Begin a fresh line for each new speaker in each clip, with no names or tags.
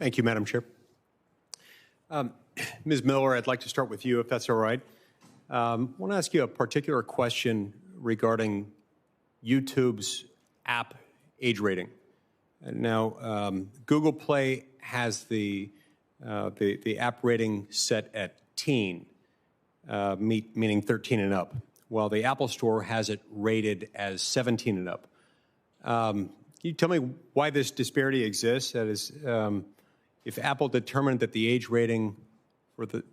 Thank you, Madam Chair. Ms. Miller, I'd like to start with you, if that's all right. I want to ask you a particular question regarding YouTube's app age rating. Now, Google Play has the app rating set at teen, meaning 13 and up, while the Apple Store has it rated as 17 and up. Can you tell me why this disparity exists? That is, if Apple determined that the age rating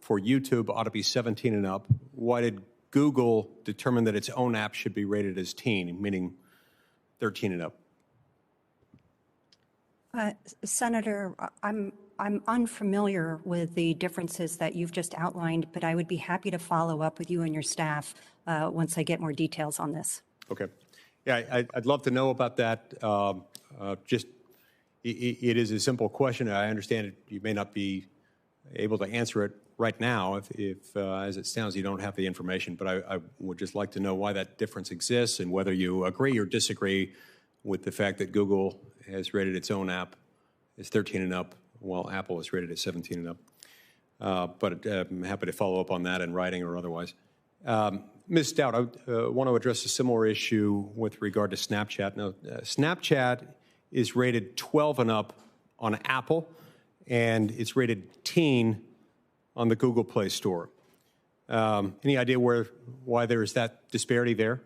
for YouTube ought to be 17 and up, why did Google determine that its own app should be rated as teen, meaning 13 and up?
Senator, I'm unfamiliar with the differences that you've just outlined, but I would be happy to follow up with you and your staff once I get more details on this.
Okay. Yeah, I'd love to know about that. It is a simple question. I understand you may not be able to answer it right now if as it sounds, you don't have the information, but I would just like to know why that difference exists and whether you agree or disagree with the fact that Google has rated its own app as 13 and up, while Apple is rated as 17 and up. But I'm happy to follow up on that in writing or otherwise. Ms. Stout, I want to address a similar issue with regard to Snapchat. Now, Snapchat is rated 12 and up on Apple, and it's rated teen on the Google Play Store. Any idea why there is that disparity there?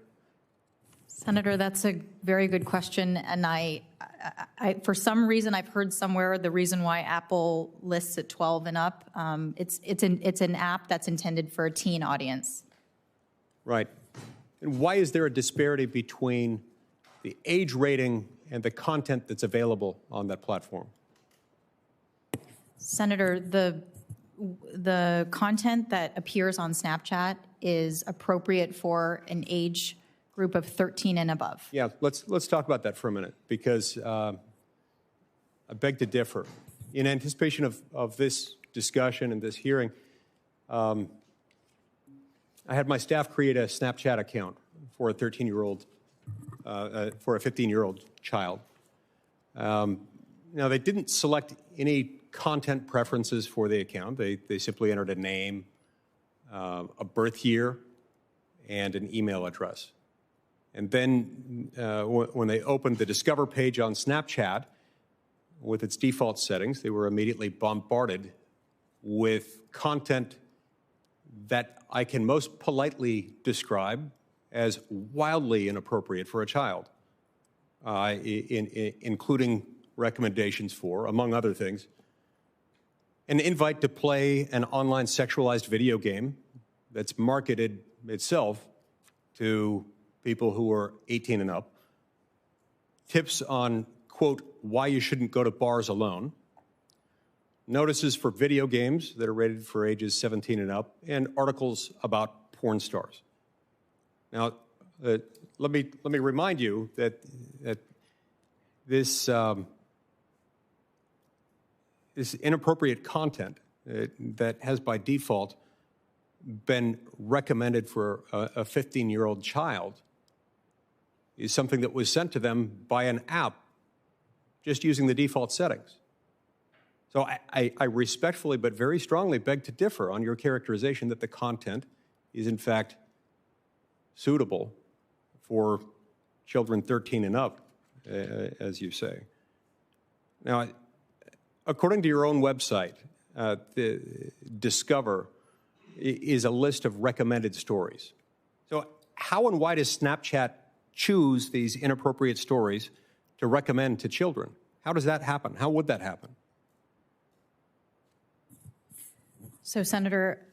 Senator, that's a very good question, and I for some reason I've heard somewhere the reason why Apple lists at 12 and up. It's an app that's intended for a teen audience.
Right. And why is there a disparity between the age rating and the content that's available on that platform?
Senator, the content that appears on Snapchat is appropriate for an age group of 13 and above.
Yeah, let's talk about that for a minute, because I beg to differ. In anticipation of this discussion and this hearing, I had my staff create a Snapchat account for a 13-year-old, for a 15-year-old child. Now, they didn't select any content preferences for the account. They simply entered a name, a birth year, and an email address. And then when they opened the Discover page on Snapchat with its default settings, they were immediately bombarded with content that I can most politely describe as wildly inappropriate for a child, including recommendations for, among other things, an invite to play an online sexualized video game that's marketed itself to people who are 18 and up, tips on, quote, why you shouldn't go to bars alone, notices for video games that are rated for ages 17 and up, and articles about porn stars. Now, let me remind you that this inappropriate content that has by default been recommended for a 15-year-old child is something that was sent to them by an app just using the default settings. So I respectfully but very strongly beg to differ on your characterization that the content is in fact suitable for children 13 and up, as you say. Now, according to your own website, the Discover is a list of recommended stories. So how and why does Snapchat choose these inappropriate stories to recommend to children? How does that happen? How would that happen?
So, Senator,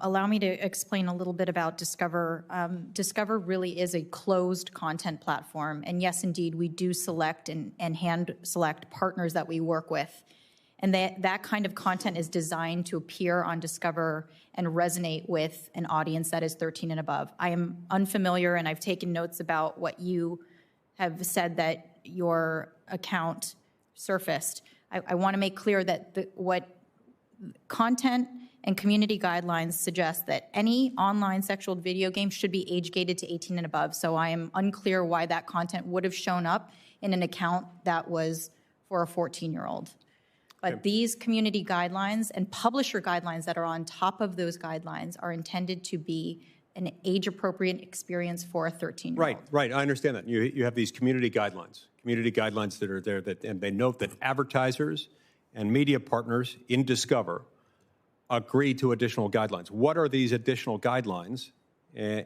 allow me to explain a little bit about Discover. Discover really is a closed content platform. And yes, indeed, we do select and hand select partners that we work with. And that kind of content is designed to appear on Discover and resonate with an audience that is 13 and above. I am unfamiliar, and I've taken notes about what you have said that your account surfaced. I want to make clear that what content and community guidelines suggest that any online sexual video game should be age-gated to 18 and above. So I am unclear why that content would have shown up in an account that was for a 14-year-old. But these community guidelines and publisher guidelines that are on top of those guidelines are intended to be an age-appropriate experience for a 13-year-old.
Right, right. I understand that. You have these community guidelines that are there, and they note that advertisers and media partners in Discover agree to additional guidelines. What are these additional guidelines? I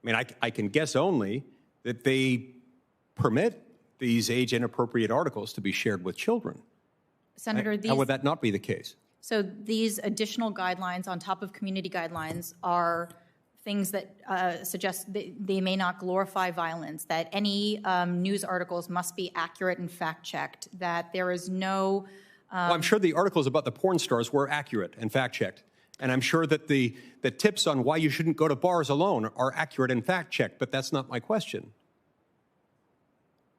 mean, I can guess only that they permit these age-inappropriate articles to be shared with children.
Senator,
how would that not be the case?
So these additional guidelines on top of community guidelines are things that suggest they may not glorify violence, that any news articles must be accurate and fact-checked, that there is no...
Well, I'm sure the articles about the porn stars were accurate and fact-checked. And I'm sure that the tips on why you shouldn't go to bars alone are accurate and fact-checked, but that's not my question.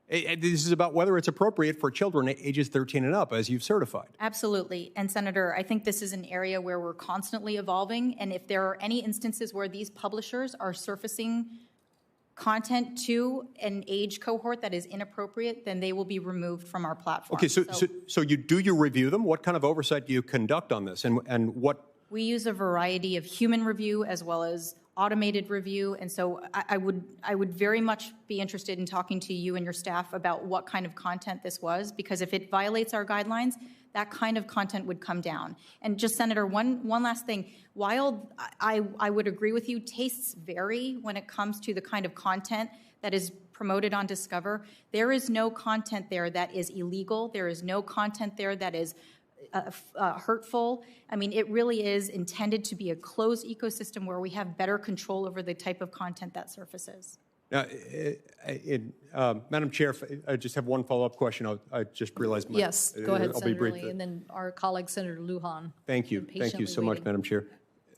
This is about whether it's appropriate for children ages 13 and up, as you've certified.
Absolutely. And Senator, I think this is an area where we're constantly evolving. And if there are any instances where these publishers are surfacing content to an age cohort that is inappropriate, then they will be removed from our platform.
Okay, so you review them? What kind of oversight do you conduct on this? And what?
We use a variety of human review as well as automated review, and so I would very much be interested in talking to you and your staff about what kind of content this was, because if it violates our guidelines, that kind of content would come down. And just, Senator, one last thing. While I would agree with you, tastes vary when it comes to the kind of content that is promoted on Discover. There is no content there that is illegal. There is no content there that is hurtful. I mean, it really is intended to be a closed ecosystem where we have better control over the type of content that surfaces.
Madam Chair, I just have one follow-up question. I just realized my...
Yes, go ahead,
I'll
Senator
be brief.
Lee, and then our colleague, Senator Lujan.
Thank you. Thank you so much,
waiting.
Madam Chair.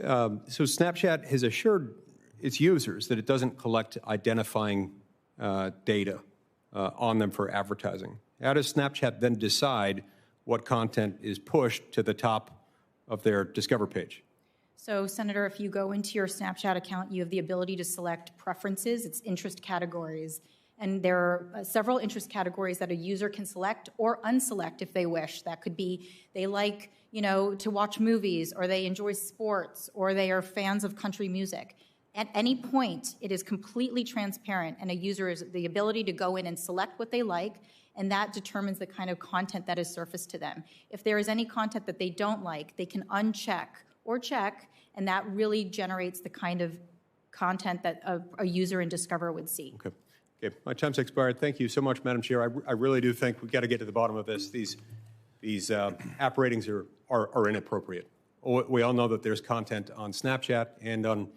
So Snapchat has assured its users that it doesn't collect identifying data on them for advertising. How does Snapchat then decide what content is pushed to the top of their Discover page?
So, Senator, if you go into your Snapchat account, you have the ability to select preferences, it's interest categories. And there are several interest categories that a user can select or unselect if they wish. That could be they like, to watch movies, or they enjoy sports, or they are fans of country music. At any point, it is completely transparent, and a user has the ability to go in and select what they like, and that determines the kind of content that is surfaced to them. If there is any content that they don't like, they can uncheck or check, and that really generates the kind of content that a user in Discover would see.
Okay, my time's expired. Thank you so much, Madam Chair. I really do think we've got to get to the bottom of this. These app ratings are inappropriate. We all know that there's content on Snapchat and on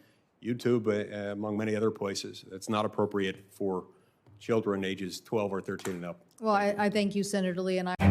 YouTube, among many other places, that's not appropriate for children ages 12 or 13 and up.
Well, I thank you, Senator Lee, and I...